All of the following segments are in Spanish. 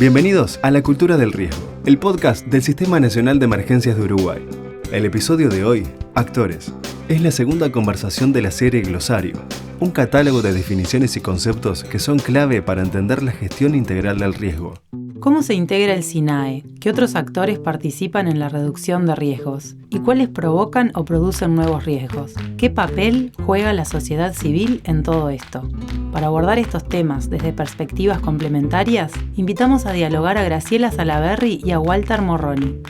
Bienvenidos a La Cultura del Riesgo, el podcast del Sistema Nacional de Emergencias de Uruguay. El episodio de hoy, Actores, es la segunda conversación de la serie Glosario, un catálogo de definiciones y conceptos que son clave para entender la gestión integral del riesgo. ¿Cómo se integra el SINAE? ¿Qué otros actores participan en la reducción de riesgos? ¿Y cuáles provocan o producen nuevos riesgos? ¿Qué papel juega la sociedad civil en todo esto? Para abordar estos temas desde perspectivas complementarias, invitamos a dialogar a Graciela Salaberry y a Walter Morroni.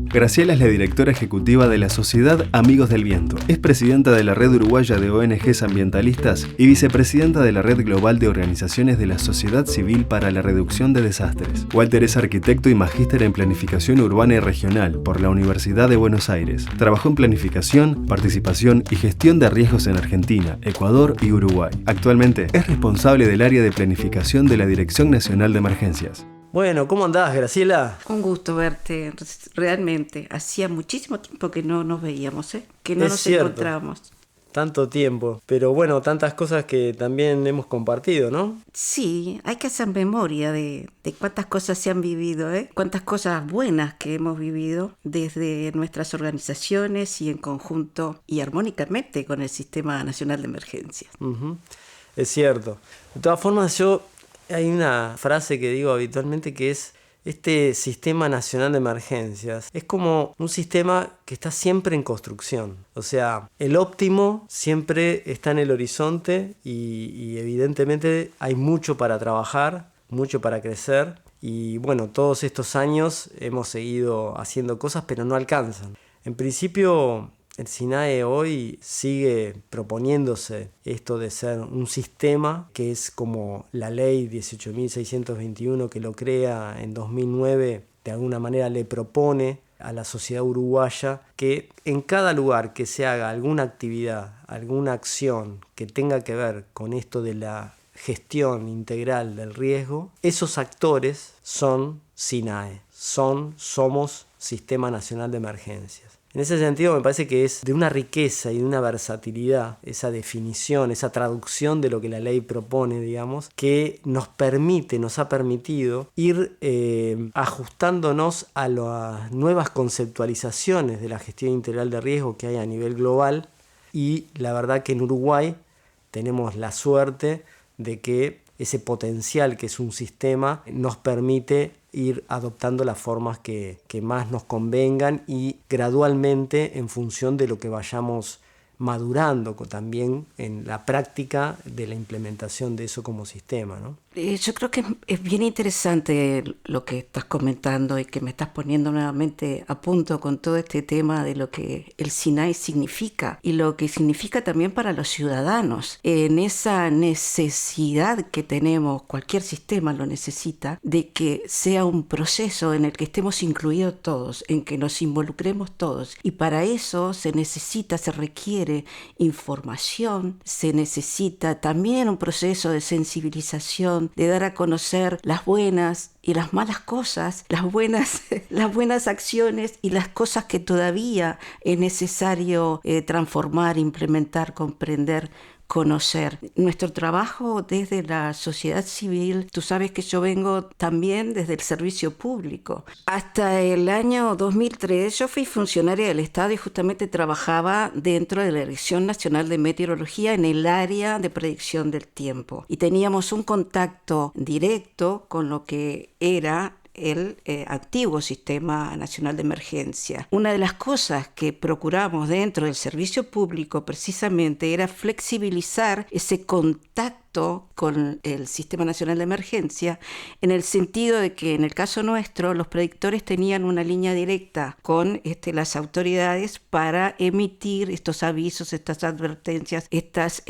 Graciela es la directora ejecutiva de la Sociedad Amigos del Viento, es presidenta de la Red Uruguaya de ONGs Ambientalistas y vicepresidenta de la Red Global de Organizaciones de la Sociedad Civil para la Reducción de Desastres. Walter es arquitecto y magíster en Planificación Urbana y Regional por la Universidad de Buenos Aires. Trabajó en planificación, participación y gestión de riesgos en Argentina, Ecuador y Uruguay. Actualmente es responsable del área de planificación de la Dirección Nacional de Emergencias. Bueno, ¿cómo andás, Graciela? Un gusto verte, realmente. Hacía muchísimo tiempo que no nos veíamos, que no nos encontrábamos. Tanto tiempo, pero bueno, tantas cosas que también hemos compartido, ¿no? Sí, hay que hacer memoria de cuántas cosas se han vivido, cuántas cosas buenas que hemos vivido desde nuestras organizaciones y en conjunto y armónicamente con el Sistema Nacional de Emergencias. Uh-huh. Es cierto. De todas formas, hay una frase que digo habitualmente que es: este Sistema Nacional de Emergencias es como un sistema que está siempre en construcción. O sea, el óptimo siempre está en el horizonte y evidentemente hay mucho para trabajar, mucho para crecer. Y bueno, todos estos años hemos seguido haciendo cosas, pero no alcanzan. En principio, el SINAE hoy sigue proponiéndose esto de ser un sistema que es como la ley 18.621 que lo crea en 2009, de alguna manera le propone a la sociedad uruguaya que en cada lugar que se haga alguna actividad, alguna acción que tenga que ver con esto de la gestión integral del riesgo, esos actores son SINAE, somos Sistema Nacional de Emergencias. En ese sentido me parece que es de una riqueza y de una versatilidad esa definición, esa traducción de lo que la ley propone, digamos, que nos ha permitido ir ajustándonos a las nuevas conceptualizaciones de la gestión integral de riesgo que hay a nivel global. Y la verdad que en Uruguay tenemos la suerte de que ese potencial que es un sistema nos permite ir adoptando las formas que más nos convengan y gradualmente en función de lo que vayamos madurando también en la práctica de la implementación de eso como sistema, ¿no? Yo creo que es bien interesante lo que estás comentando y que me estás poniendo nuevamente a punto con todo este tema de lo que el SINAE significa y lo que significa también para los ciudadanos, en esa necesidad que tenemos, cualquier sistema lo necesita, de que sea un proceso en el que estemos incluidos todos, en que nos involucremos todos, y para eso se requiere información, se necesita también un proceso de sensibilización, de dar a conocer las buenas y las malas cosas, las buenas acciones y las cosas que todavía es necesario transformar, implementar, comprender, conocer. Nuestro trabajo desde la sociedad civil, tú sabes que yo vengo también desde el servicio público. Hasta el año 2003 yo fui funcionaria del Estado y justamente trabajaba dentro de la Dirección Nacional de Meteorología en el área de predicción del tiempo. Y teníamos un contacto directo con lo que era el antiguo Sistema Nacional de Emergencia. Una de las cosas que procuramos dentro del servicio público precisamente era flexibilizar ese contacto con el Sistema Nacional de Emergencia, en el sentido de que en el caso nuestro los predictores tenían una línea directa con las autoridades para emitir estos avisos, estas advertencias, estas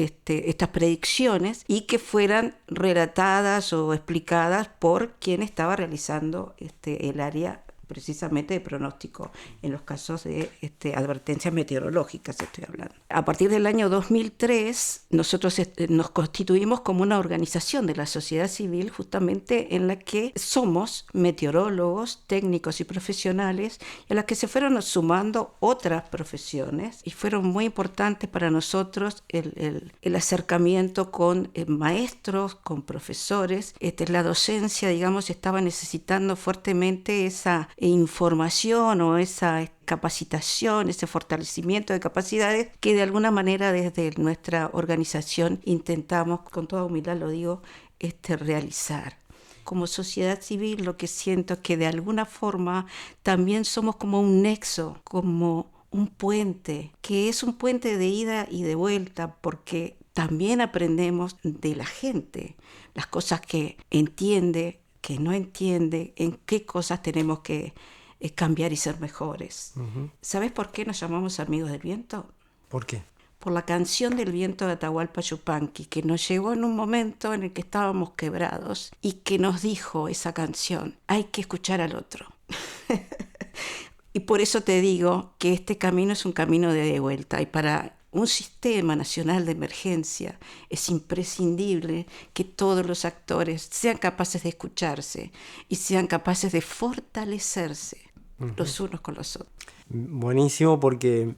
predicciones, y que fueran relatadas o explicadas por quien estaba realizando el área precisamente de pronóstico, en los casos de advertencias meteorológicas estoy hablando. A partir del año 2003, nosotros nos constituimos como una organización de la sociedad civil justamente en la que somos meteorólogos, técnicos y profesionales, y a las que se fueron sumando otras profesiones, y fueron muy importantes para nosotros el acercamiento con maestros, con profesores. La docencia, digamos, estaba necesitando fuertemente esa información o esa capacitación, ese fortalecimiento de capacidades que de alguna manera desde nuestra organización intentamos, con toda humildad lo digo, realizar. Como sociedad civil lo que siento es que de alguna forma también somos como un nexo, como un puente, que es un puente de ida y de vuelta, porque también aprendemos de la gente, las cosas que entiende, que no entiende, en qué cosas tenemos que cambiar y ser mejores. Uh-huh. ¿Sabes por qué nos llamamos Amigos del Viento? ¿Por qué? Por la canción del viento de Atahualpa Yupanqui, que nos llegó en un momento en el que estábamos quebrados y que nos dijo esa canción: hay que escuchar al otro. Y por eso te digo que este camino es un camino de vuelta, y para un sistema nacional de emergencia es imprescindible que todos los actores sean capaces de escucharse y sean capaces de fortalecerse los unos con los otros. Buenísimo, porque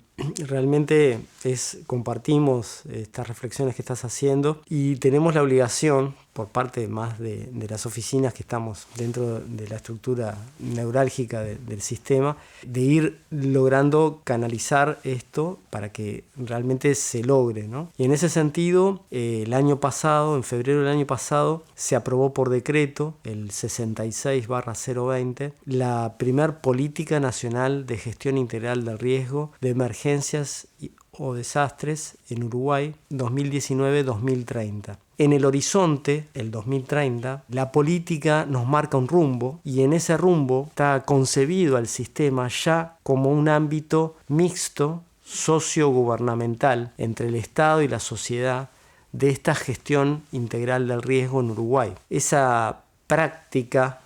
realmente compartimos estas reflexiones que estás haciendo y tenemos la obligación, por parte más de las oficinas que estamos dentro de la estructura neurálgica del sistema, de ir logrando canalizar esto para que realmente se logre, ¿no? Y en ese sentido, el año pasado, en febrero del año pasado, se aprobó por decreto, el 66/020, la primer Política Nacional de Gestión Integral del Riesgo de Emergencias o Desastres en Uruguay 2019-2030. En el horizonte, el 2030, la política nos marca un rumbo, y en ese rumbo está concebido al sistema ya como un ámbito mixto sociogubernamental entre el Estado y la sociedad de esta gestión integral del riesgo en Uruguay. Esa práctica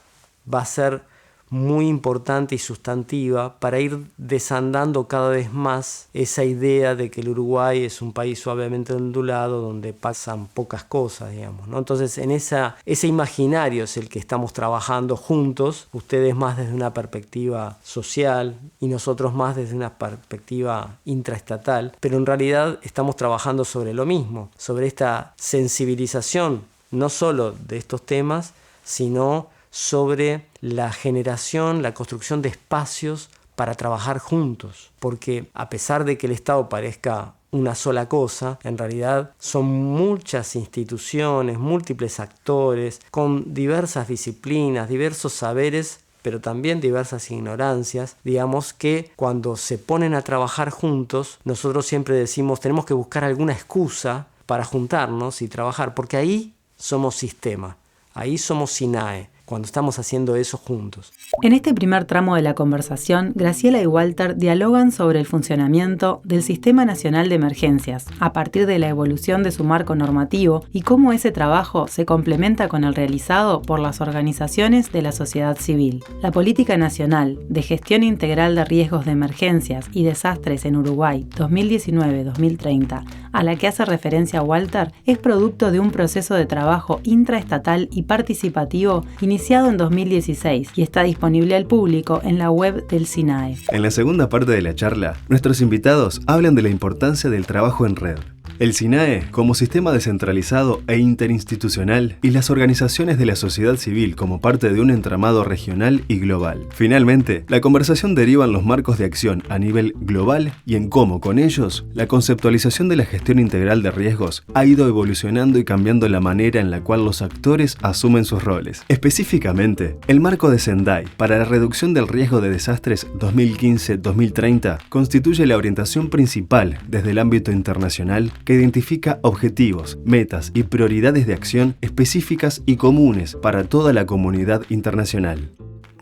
va a ser muy importante y sustantiva para ir desandando cada vez más esa idea de que el Uruguay es un país suavemente ondulado donde pasan pocas cosas, digamos, ¿no? Entonces, en ese imaginario es el que estamos trabajando juntos, ustedes más desde una perspectiva social y nosotros más desde una perspectiva intraestatal, pero en realidad estamos trabajando sobre lo mismo, sobre esta sensibilización no solo de estos temas, sino sobre la generación, la construcción de espacios para trabajar juntos, porque a pesar de que el Estado parezca una sola cosa, en realidad son muchas instituciones, múltiples actores, con diversas disciplinas, diversos saberes, pero también diversas ignorancias, digamos, que cuando se ponen a trabajar juntos, nosotros siempre decimos, tenemos que buscar alguna excusa para juntarnos y trabajar, porque ahí somos sistema, ahí somos SINAE, cuando estamos haciendo eso juntos. En este primer tramo de la conversación, Graciela y Walter dialogan sobre el funcionamiento del Sistema Nacional de Emergencias, a partir de la evolución de su marco normativo y cómo ese trabajo se complementa con el realizado por las organizaciones de la sociedad civil. La Política Nacional de Gestión Integral de Riesgos de Emergencias y Desastres en Uruguay 2019-2030, a la que hace referencia Walter, es producto de un proceso de trabajo intraestatal y participativo iniciado en 2016 y está disponible al público en la web del SINAE. En la segunda parte de la charla, nuestros invitados hablan de la importancia del trabajo en red. El SINAE como sistema descentralizado e interinstitucional y las organizaciones de la sociedad civil como parte de un entramado regional y global. Finalmente, la conversación deriva en los marcos de acción a nivel global y en cómo, con ellos, la conceptualización de la gestión integral de riesgos ha ido evolucionando y cambiando la manera en la cual los actores asumen sus roles. Específicamente, el marco de Sendai para la reducción del riesgo de desastres 2015-2030 constituye la orientación principal desde el ámbito internacional que identifica objetivos, metas y prioridades de acción específicas y comunes para toda la comunidad internacional.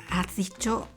Has dicho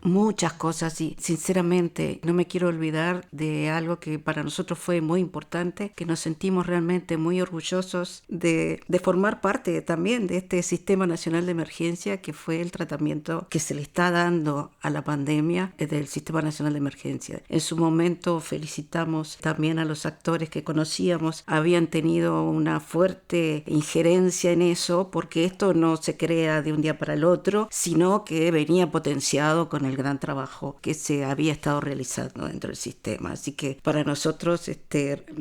muchas cosas y sinceramente no me quiero olvidar de algo que para nosotros fue muy importante, que nos sentimos realmente muy orgullosos de formar parte también de este Sistema Nacional de Emergencia, que fue el tratamiento que se le está dando a la pandemia del Sistema Nacional de Emergencia. En su momento felicitamos también a los actores que conocíamos, habían tenido una fuerte injerencia en eso, porque esto no se crea de un día para el otro, sino que venía potenciado con el gran trabajo que se había estado realizando dentro del sistema. Así que para nosotros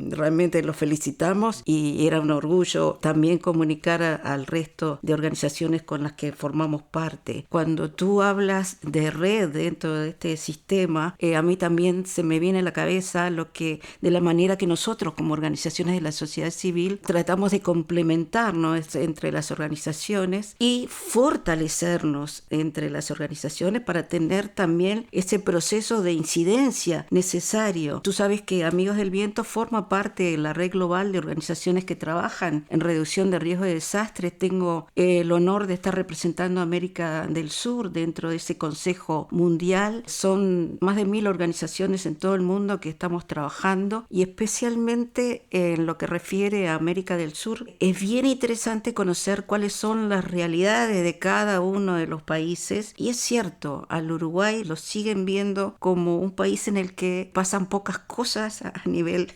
realmente los felicitamos y era un orgullo también comunicar al resto de organizaciones con las que formamos parte. Cuando tú hablas de red dentro de este sistema, a mí también se me viene a la cabeza de la manera que nosotros como organizaciones de la sociedad civil tratamos de complementarnos entre las organizaciones y fortalecernos entre las organizaciones para tener también ese proceso de incidencia necesario. Tú sabes que Amigos del Viento forma parte de la red global de organizaciones que trabajan en reducción de riesgo de desastres. Tengo el honor de estar representando a América del Sur dentro de ese Consejo Mundial. Son más de 1000 organizaciones en todo el mundo que estamos trabajando y especialmente en lo que refiere a América del Sur. Es bien interesante conocer cuáles son las realidades de cada uno de los países y es cierto, al Uruguay lo siguen viendo como un país en el que pasan pocas cosas a nivel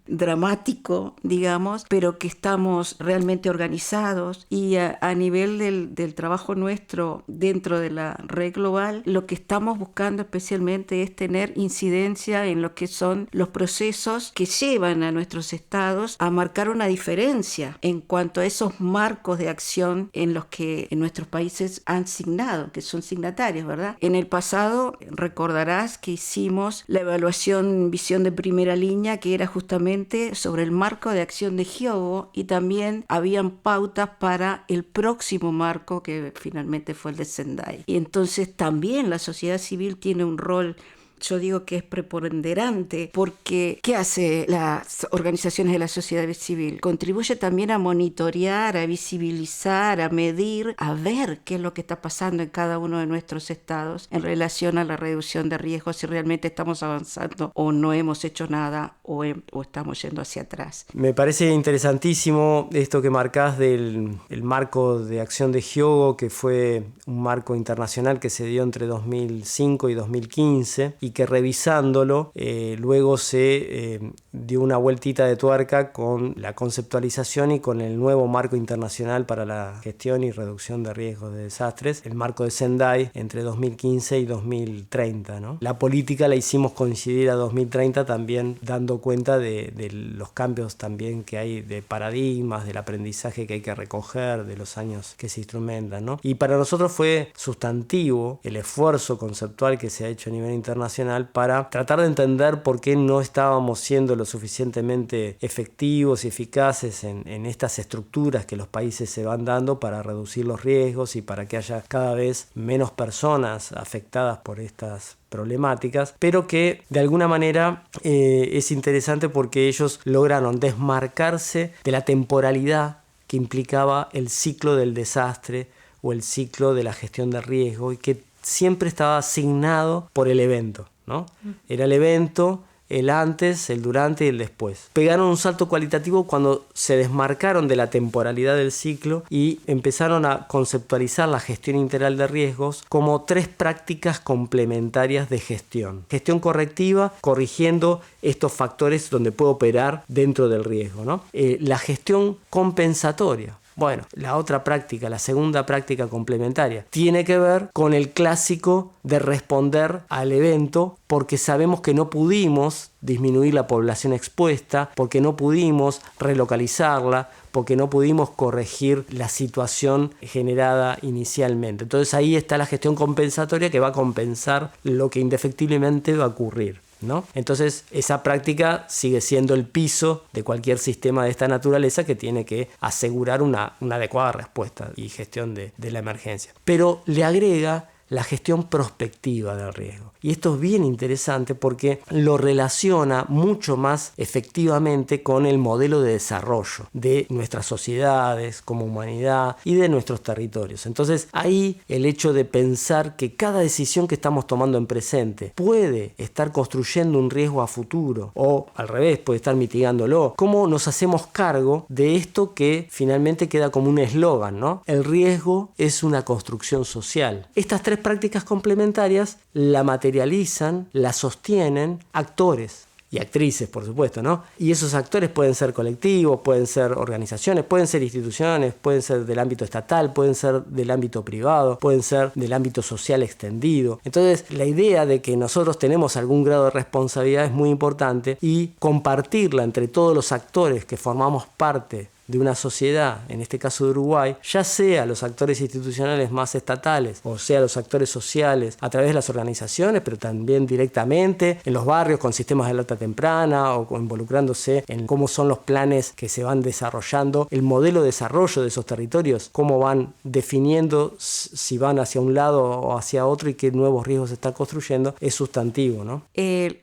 dramático, digamos, pero que estamos realmente organizados y a nivel del trabajo nuestro dentro de la red global, lo que estamos buscando especialmente es tener incidencia en lo que son los procesos que llevan a nuestros estados a marcar una diferencia en cuanto a esos marcos de acción en los que nuestros países han signado, que son signatarios, ¿verdad? En el pasado recordarás que hicimos la evaluación Visión de Primera Línea, que era justamente sobre el marco de acción de Hyogo, y también habían pautas para el próximo marco que finalmente fue el de Sendai. Y entonces también la sociedad civil tiene un rol, yo digo que es preponderante, porque ¿qué hace las organizaciones de la sociedad civil? Contribuye también a monitorear, a visibilizar, a medir, a ver qué es lo que está pasando en cada uno de nuestros estados en relación a la reducción de riesgos, si realmente estamos avanzando o no hemos hecho nada o estamos yendo hacia atrás. Me parece interesantísimo esto que marcás del marco de acción de Hyogo, que fue un marco internacional que se dio entre 2005 y 2015 y que revisándolo luego se dio una vueltita de tuerca con la conceptualización y con el nuevo marco internacional para la gestión y reducción de riesgos de desastres, el marco de Sendai entre 2015 y 2030, ¿no? La política la hicimos coincidir a 2030 también dando cuenta de los cambios también que hay de paradigmas, del aprendizaje que hay que recoger, de los años que se instrumentan, ¿no? Y para nosotros fue sustantivo el esfuerzo conceptual que se ha hecho a nivel internacional para tratar de entender por qué no estábamos siendo lo suficientemente efectivos y eficaces en estas estructuras que los países se van dando para reducir los riesgos y para que haya cada vez menos personas afectadas por estas problemáticas, pero que de alguna manera es interesante porque ellos lograron desmarcarse de la temporalidad que implicaba el ciclo del desastre o el ciclo de la gestión de riesgo y que siempre estaba asignado por el evento, ¿no? Era el evento, el antes, el durante y el después. Pegaron un salto cualitativo cuando se desmarcaron de la temporalidad del ciclo y empezaron a conceptualizar la gestión integral de riesgos como 3 prácticas complementarias de gestión. Gestión correctiva, corrigiendo estos factores donde puede operar dentro del riesgo, ¿no? La gestión compensatoria. Bueno, la otra práctica, la segunda práctica complementaria, tiene que ver con el clásico de responder al evento porque sabemos que no pudimos disminuir la población expuesta, porque no pudimos relocalizarla, porque no pudimos corregir la situación generada inicialmente. Entonces ahí está la gestión compensatoria que va a compensar lo que indefectiblemente va a ocurrir, ¿no? Entonces esa práctica sigue siendo el piso de cualquier sistema de esta naturaleza que tiene que asegurar una adecuada respuesta y gestión de la emergencia. Pero le agrega la gestión prospectiva del riesgo. Y esto es bien interesante porque lo relaciona mucho más efectivamente con el modelo de desarrollo de nuestras sociedades como humanidad y de nuestros territorios. Entonces ahí el hecho de pensar que cada decisión que estamos tomando en presente puede estar construyendo un riesgo a futuro o al revés, puede estar mitigándolo. ¿Cómo nos hacemos cargo de esto que finalmente queda como un eslogan, ¿no? El riesgo es una construcción social. Estas tres prácticas complementarias la materializan, la sostienen actores y actrices, por supuesto, ¿no? Y esos actores pueden ser colectivos, pueden ser organizaciones, pueden ser instituciones, pueden ser del ámbito estatal, pueden ser del ámbito privado, pueden ser del ámbito social extendido. Entonces, la idea de que nosotros tenemos algún grado de responsabilidad es muy importante y compartirla entre todos los actores que formamos parte de una sociedad, en este caso de Uruguay, ya sea los actores institucionales más estatales, o sea los actores sociales a través de las organizaciones, pero también directamente en los barrios con sistemas de alerta temprana o involucrándose en cómo son los planes que se van desarrollando, el modelo de desarrollo de esos territorios, cómo van definiendo si van hacia un lado o hacia otro y qué nuevos riesgos se están construyendo, es sustantivo, ¿no?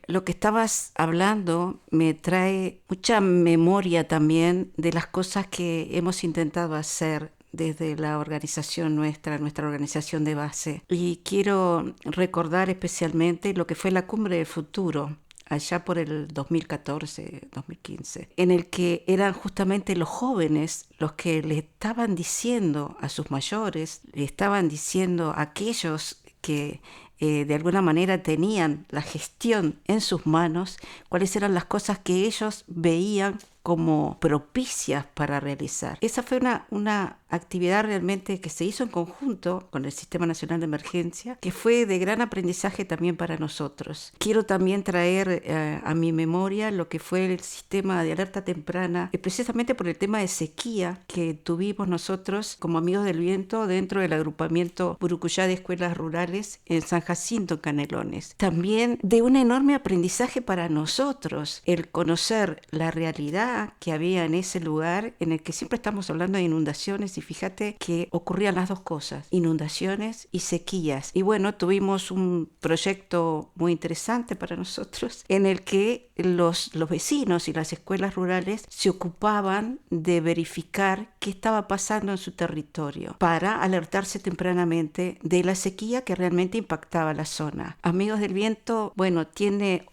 Lo que estabas hablando me trae mucha memoria también de las cosas que hemos intentado hacer desde la organización nuestra organización de base. Y quiero recordar especialmente lo que fue la Cumbre del Futuro, allá por el 2014, 2015, en el que eran justamente los jóvenes los que le estaban diciendo a sus mayores, le estaban diciendo a aquellos que de alguna manera tenían la gestión en sus manos, cuáles eran las cosas que ellos veían como propicias para realizar. Esa fue una actividad realmente que se hizo en conjunto con el Sistema Nacional de Emergencia, que fue de gran aprendizaje también para nosotros. Quiero también traer a mi memoria lo que fue el sistema de alerta temprana, precisamente por el tema de sequía que tuvimos nosotros como Amigos del Viento dentro del agrupamiento Burucuyá de Escuelas Rurales en San Jacinto, Canelones. También de un enorme aprendizaje para nosotros, el conocer la realidad que había en ese lugar en el que siempre estamos hablando de inundaciones y fíjate que ocurrían las dos cosas, inundaciones y sequías. Y bueno, tuvimos un proyecto muy interesante para nosotros en el que los vecinos y las escuelas rurales se ocupaban de verificar qué estaba pasando en su territorio para alertarse tempranamente de la sequía que realmente impactaba la zona. Amigos del Viento, bueno,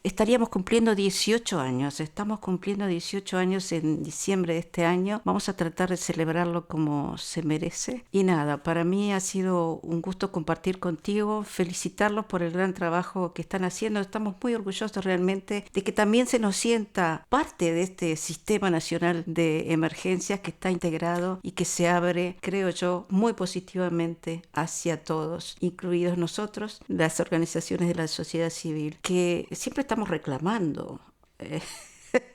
estaríamos cumpliendo 18 años, estamos cumpliendo 18 años en diciembre de este año. Vamos a tratar de celebrarlo como se merece. Y nada, para mí ha sido un gusto compartir contigo, felicitarlos por el gran trabajo que están haciendo. Estamos muy orgullosos realmente de que también se nos sienta parte de este Sistema Nacional de Emergencias que está integrado y que se abre, creo yo, muy positivamente hacia todos, incluidos nosotros, las organizaciones de la sociedad civil, que siempre estamos reclamando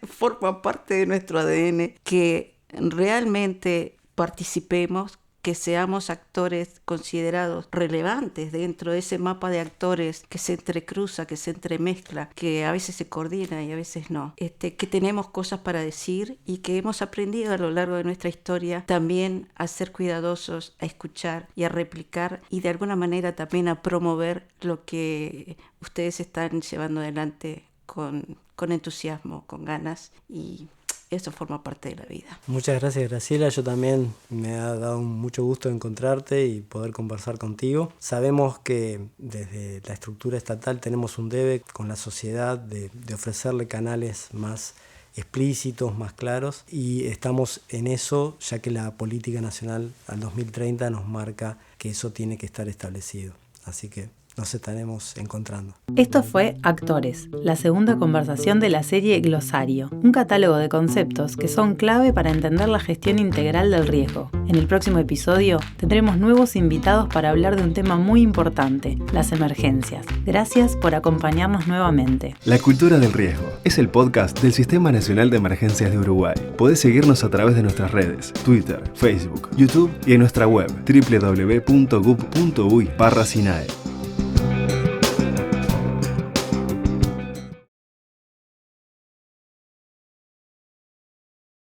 forman parte de nuestro ADN, que realmente participemos, que seamos actores considerados relevantes dentro de ese mapa de actores que se entrecruza, que se entremezcla, que a veces se coordina y a veces no, que tenemos cosas para decir y que hemos aprendido a lo largo de nuestra historia también a ser cuidadosos, a escuchar y a replicar y de alguna manera también a promover lo que ustedes están llevando adelante con entusiasmo, con ganas, y eso forma parte de la vida. Muchas gracias, Graciela. Yo también me ha dado mucho gusto encontrarte y poder conversar contigo. Sabemos que desde la estructura estatal tenemos un debe con la sociedad de ofrecerle canales más explícitos, más claros, y estamos en eso, ya que la política nacional al 2030 nos marca que eso tiene que estar establecido. Así que nos estaremos encontrando. Esto fue Actores, la segunda conversación de la serie Glosario, un catálogo de conceptos que son clave para entender la gestión integral del riesgo. En el próximo episodio tendremos nuevos invitados para hablar de un tema muy importante, las emergencias. Gracias por acompañarnos nuevamente. La cultura del riesgo es el podcast del Sistema Nacional de Emergencias de Uruguay. Podés seguirnos a través de nuestras redes, Twitter, Facebook, YouTube y en nuestra web www.gup.uy/SINAE.